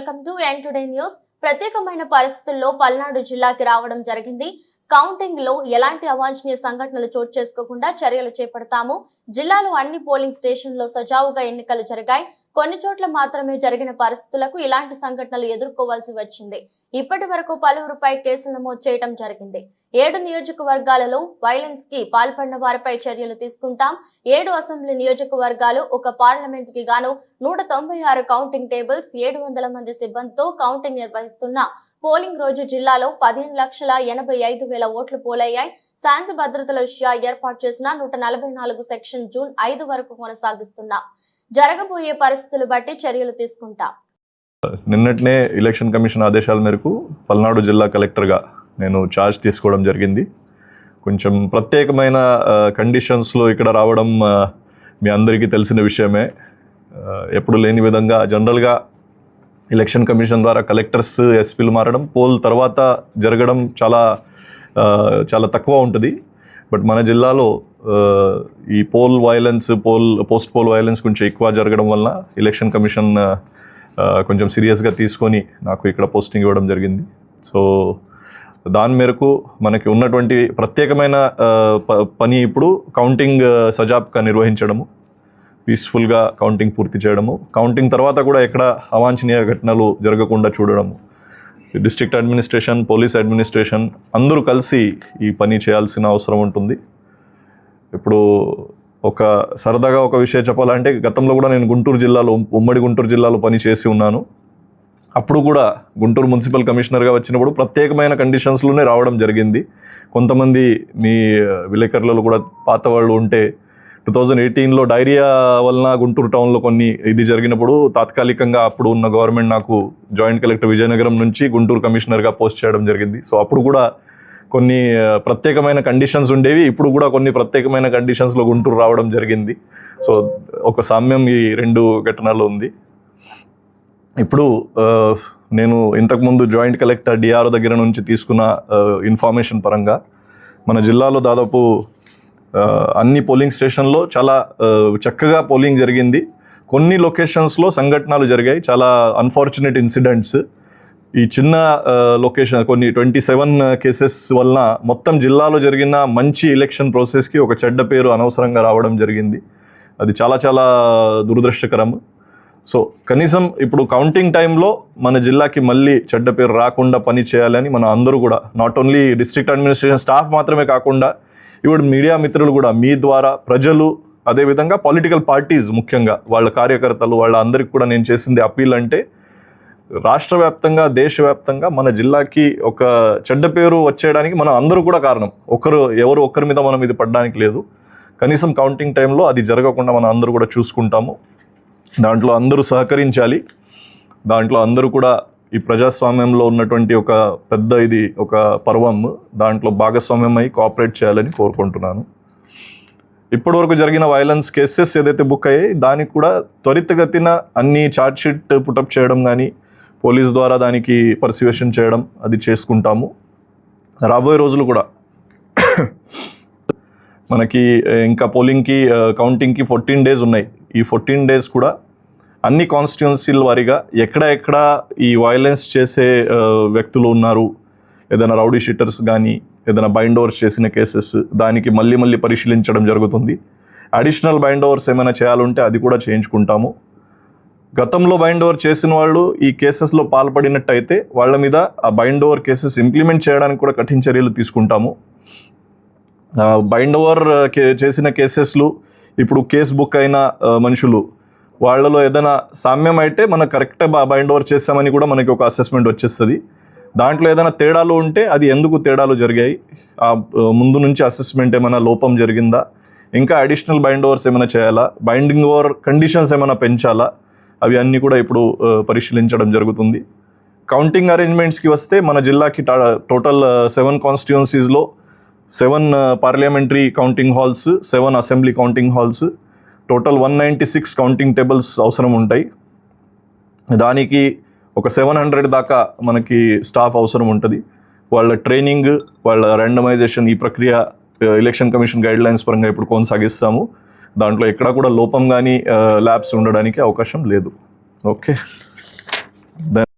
Welcome to N today news. ప్రత్యేకమైన పరిస్థితుల్లో పల్నాడు జిల్లాకి రావడం జరిగింది. కౌంటింగ్ లో ఎలాంటి అవాంఛనీయ సంఘటనలు చోటు చేసుకోకుండా చర్యలు చేపడతాము. జిల్లాలో అన్ని పోలింగ్ స్టేషన్లో సజావుగా ఎన్నికలు జరిగాయి. కొన్ని చోట్ల మాత్రమే జరిగిన పరిస్థితులకు ఇలాంటి సంఘటనలు ఎదుర్కోవాల్సి వచ్చింది. ఇప్పటి వరకు పలువురుపై కేసులు నమోదు చేయడం జరిగింది. 7 నియోజకవర్గాలలో వైలెన్స్ కి పాల్పడిన వారిపై చర్యలు తీసుకుంటాం. 7 అసెంబ్లీ నియోజకవర్గాలు, ఒక పార్లమెంట్ కి గాను 196 కౌంటింగ్ టేబుల్స్, 700 మంది సిబ్బందితో కౌంటింగ్ నిర్వహిస్తున్న పోలింగ్ రోజు జిల్లాలో 15,85,000 ఓట్లు పోలయ్యాయి. శాంతి భద్రతల దృష్ట్యా ఏర్పాటు చేసిన 144 సెక్షన్ జూన్ 5 వరకు కొనసాగిస్తున్నా. జరగబోయే పరిస్థితులు బట్టి చర్యలు తీసుకుంటాం. నిన్నటినే ఎలక్షన్ కమిషన్ ఆదేశాల మేరకు పల్నాడు జిల్లా కలెక్టర్గా నేను ఛార్జ్ తీసుకోవడం జరిగింది. కొంచెం ప్రత్యేకమైన కండిషన్స్లో ఇక్కడ రావడం మీ అందరికీ తెలిసిన విషయమే. ఎప్పుడు లేని విధంగా జనరల్గా ఎలక్షన్ కమిషన్ ద్వారా కలెక్టర్స్, ఎస్పీలు మారడం పోల్ తర్వాత జరగడం చాలా తక్కువ ఉంటుంది. బట్ మన జిల్లాలో ఈ pole violence, post poll violence కొంచెం ఎక్కువ జరగడం వలన ఎలక్షన్ కమిషన్ కొంచెం సీరియస్గా తీసుకొని నాకు ఇక్కడ పోస్టింగ్ ఇవ్వడం జరిగింది. సో దాని మేరకు మనకి ఉన్నటువంటి ప్రత్యేకమైన పని ఇప్పుడు కౌంటింగ్ సజావుగా నిర్వహించడము, పీస్ఫుల్గా కౌంటింగ్ పూర్తి చేయడము, కౌంటింగ్ తర్వాత కూడా ఎక్కడ అవాంఛనీయ ఘటనలు జరగకుండా చూడడము. డిస్ట్రిక్ట్ అడ్మినిస్ట్రేషన్, పోలీస్ అడ్మినిస్ట్రేషన్ అందరూ కలిసి ఈ పని చేయాల్సిన అవసరం ఉంటుంది. ఇప్పుడు సరదాగా ఒక విషయం చెప్పాలంటే, గతంలో కూడా నేను ఉమ్మడి గుంటూరు జిల్లాలో పని చేసి ఉన్నాను. అప్పుడు కూడా గుంటూరు మున్సిపల్ కమిషనర్గా వచ్చినప్పుడు ప్రత్యేకమైన కండిషన్స్లోనే రావడం జరిగింది. కొంతమంది మీ విలేకరులలో కూడా పాత వాళ్ళు ఉంటే 2018లో డైరియా వలన గుంటూరు టౌన్లో ఇది జరిగినప్పుడు తాత్కాలికంగా అప్పుడు ఉన్న గవర్నమెంట్ నాకు జాయింట్ కలెక్టర్ విజయనగరం నుంచి గుంటూరు కమిషనర్గా పోస్ట్ చేయడం జరిగింది. సో అప్పుడు కూడా కొన్ని ప్రత్యేకమైన కండిషన్స్ ఉండేవి. ఇప్పుడు కూడా కొన్ని ప్రత్యేకమైన కండిషన్స్లో గుంటూరు రావడం జరిగింది. సో ఒక సామ్యం ఈ 2 ఘటనలు ఉంది. ఇప్పుడు నేను ఇంతకుముందు జాయింట్ కలెక్టర్ డిఆర్ఓ దగ్గర నుంచి తీసుకున్న ఇన్ఫర్మేషన్ పరంగా మన జిల్లాలో దాదాపు అన్ని పోలింగ్ స్టేషన్లో చాలా చక్కగా పోలింగ్ జరిగింది. కొన్ని లొకేషన్స్లో సంఘటనలు జరిగాయి, చాలా అన్ఫార్చునేట్ ఇన్సిడెంట్స్. ఈ చిన్న లొకేషన్ కొన్ని 27 కేసెస్ వలన మొత్తం జిల్లాలో జరిగిన మంచి ఎలక్షన్ ప్రాసెస్కి ఒక చెడ్డ పేరు అనవసరంగా రావడం జరిగింది. అది చాలా దురదృష్టకరం. సో కనీసం ఇప్పుడు కౌంటింగ్ టైంలో మన జిల్లాకి మళ్ళీ చెడ్డ పేరు రాకుండా పని చేయాలని మన అందరూ కూడా, not only district administration staff మాత్రమే కాకుండా ఇప్పుడు మీడియా మిత్రులు కూడా మీ ద్వారా, ప్రజలు, అదేవిధంగా పొలిటికల్ పార్టీస్, ముఖ్యంగా వాళ్ళ కార్యకర్తలు, వాళ్ళ అందరికి కూడా నేను చేసింది అప్పీల్ అంటే, రాష్ట్ర వ్యాప్తంగా, దేశవ్యాప్తంగా మన జిల్లాకి ఒక చెడ్డ పేరు వచ్చేయడానికి మనం అందరూ కూడా కారణం. ఎవరు ఒక్కరి మీద మనం ఇది పడడానికి లేదు. కనీసం కౌంటింగ్ టైంలో అది జరగకుండా మనం అందరూ కూడా చూసుకుంటాము. దాంట్లో అందరూ సహకరించాలి. దాంట్లో అందరూ కూడా ఈ ప్రజాస్వామ్యంలో ఉన్నటువంటి ఒక పర్వం, దాంట్లో భాగస్వామ్యం అయి కోఆపరేట్ చేయాలని కోరుకుంటున్నాను. ఇప్పటివరకు జరిగిన వైలెన్స్ కేసెస్ ఏదైతే బుక్ అయ్యాయి దానికి కూడా త్వరితగతిన అన్ని ఛార్జ్ షీట్ పుటప్ చేయడం కానీ, పోలీస్ ద్వారా దానికి పర్సిక్యూషన్ చేయడం అది చేసుకుంటాము. రాబోయే రోజులు కూడా మనకి ఇంకా పోలింగ్కి, కౌంటింగ్కి 14 డేస్ ఉన్నాయి. ఈ 14 డేస్ కూడా అన్ని కాన్స్టిట్యున్సీల వారీగా ఎక్కడ ఈ వైలెన్స్ చేసే వ్యక్తులు ఉన్నారు, ఏదైనా రౌడీ షీటర్స్ కానీ, ఏదైనా బైండ్ ఓవర్స్ చేసిన కేసెస్, దానికి మళ్ళీ పరిశీలించడం జరుగుతుంది. అడిషనల్ బైండ్ ఓవర్స్ ఏమైనా చేయాలంటే అది కూడా చేయించుకుంటాము. గతంలో బైండ్ ఓవర్ చేసిన వాళ్ళు ఈ కేసెస్లో పాల్పడినట్టయితే వాళ్ళ మీద ఆ బైండ్ ఓవర్ కేసెస్ ఇంప్లిమెంట్ చేయడానికి కూడా కఠిన చర్యలు తీసుకుంటాము. బైండ్ ఓవర్ చేసిన కేసెస్లు, ఇప్పుడు కేసు బుక్ అయిన మనుషులు, వాళ్ళలో ఏదైనా సామ్యం అయితే మనం కరెక్ట్గా బైండ్ ఓవర్ చేస్తామని కూడా మనకి ఒక అసెస్మెంట్ వచ్చేస్తుంది. దాంట్లో ఏదైనా తేడాలు ఉంటే అది ఎందుకు తేడాలు జరిగాయి, ఆ ముందు నుంచి అసెస్మెంట్ ఏమైనా లోపం జరిగిందా, ఇంకా అడిషనల్ బైండ్ ఓవర్స్ ఏమైనా చేయాలా, బైండింగ్ ఓవర్ కండిషన్స్ ఏమైనా పెంచాలా, అవి అన్నీ కూడా ఇప్పుడు పరిశీలించడం జరుగుతుంది. కౌంటింగ్ అరేంజ్మెంట్స్కి వస్తే మన జిల్లాకి total 7 కాన్స్టిట్యున్సీస్లో 7 parliamentary counting halls, 7 assembly counting halls, total 196 counting tables అవసరం ఉంటాయి. దానికి ఒక 700 దాకా మనకి స్టాఫ్ అవసరం ఉంటుంది. వాళ్ళ ట్రైనింగ్, వాళ్ళ ర్యాండమైజేషన్, ఈ ప్రక్రియ ఎలక్షన్ కమిషన్ గైడ్లైన్స్ పరంగా ఇప్పుడు కొనసాగిస్తాము. దాంట్లో ఎక్కడా కూడా లోపం కానీ ల్యాబ్స్ ఉండడానికి అవకాశం లేదు. ఓకే.